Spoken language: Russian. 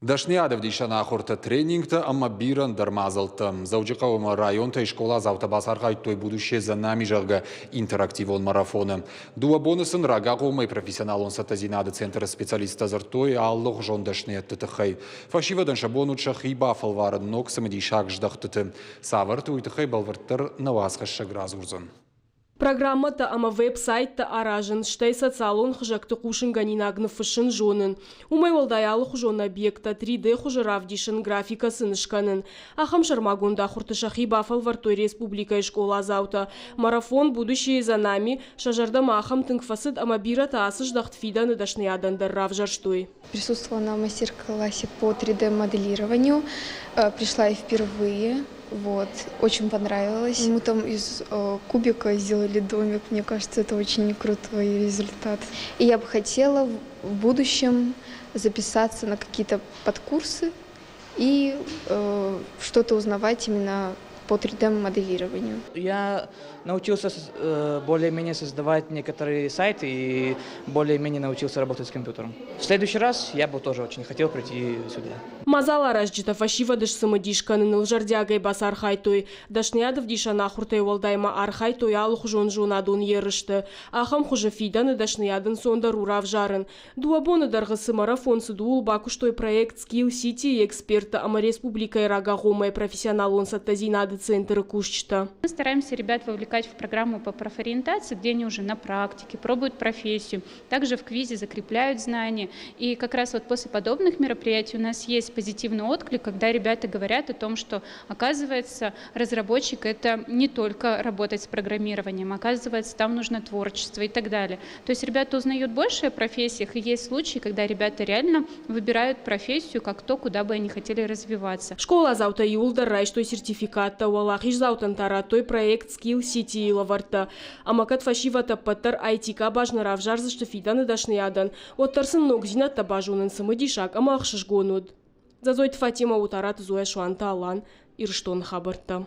Дашниадов дишана ахорта тренингта, амма биран дармазалта. Зауджикавама районта и школа завтабасархай той будущее за нами жарга интерактивон марафона. Дуа бонусын рагагома и профессионалон сатазинада центра специалиста зартой аллох жон дашният тытахай. Фашивадан шабону чахи бафалваран ног самедишак ждахтыты. Саварты уйтахай балварттар навасхаша гразурзан. Программата ама веб-сайт-та аражен, штай социалон хжакты кушын ганинагны фышын жонын. Умай волдаялы хужон объекта 3D хужаравдишын графикасын ышканын. Ахам шармагунда хуртышахи бафал вартой республика и школа заута. Марафон «Будущее за нами» шажарда махам тынгфасыд ама бира таасыш дахтфидан и дашниядан даррав жарштой. Присутствовала на мастер-классе по 3D-моделированию. Пришла и впервые. Вот, очень понравилось. Мы там из кубика сделали домик. Мне кажется, это очень крутой результат. И я бы хотела в будущем записаться на какие-то подкурсы и что-то узнавать именно по 3D-моделированию. Я научился более-менее создавать некоторые сайты и более-менее научился работать с компьютером. В следующий раз я бы тоже очень хотел прийти сюда. Мазала разжита фашива дыш самодишканын илжардягай басар хайтой. Дашниадов дишана хуртай волдайма архайтой алых жон жонадун ерышты. Ахам хуже фидан и дашниадын сонда рурав жарын. Дуабоны даргысы марафон сыдуул бакуштой проект Skill City эксперта ама республика и рагагома и профессионал он саттазинады центра кушчта. Мы стараемся ребят вовлекать в программу по профориентации, где они уже на практике пробуют профессию. Также в квизе закрепляют знания. И как раз вот после подобных мероприятий у нас есть позитивный отклик, когда ребята говорят о том, что, оказывается, разработчик — это не только работать с программированием, оказывается, там нужно творчество и так далее. То есть ребята узнают больше о профессиях, и есть случаи, когда ребята реально выбирают профессию как то, куда бы они хотели развиваться. Школа заута юлдар райштой сертификатта уалахиш заутан таратой проект Skill City илаварта. Амакат фашива таппаттар IT-ка бажнарав жарзышты фидан и дашниядан. Оттарсын ногзина табажунын самыдишак ама ахшыш гонуд. Зазойт Фатима утарат Зоя Шуанта Алан Ирштон хабарта.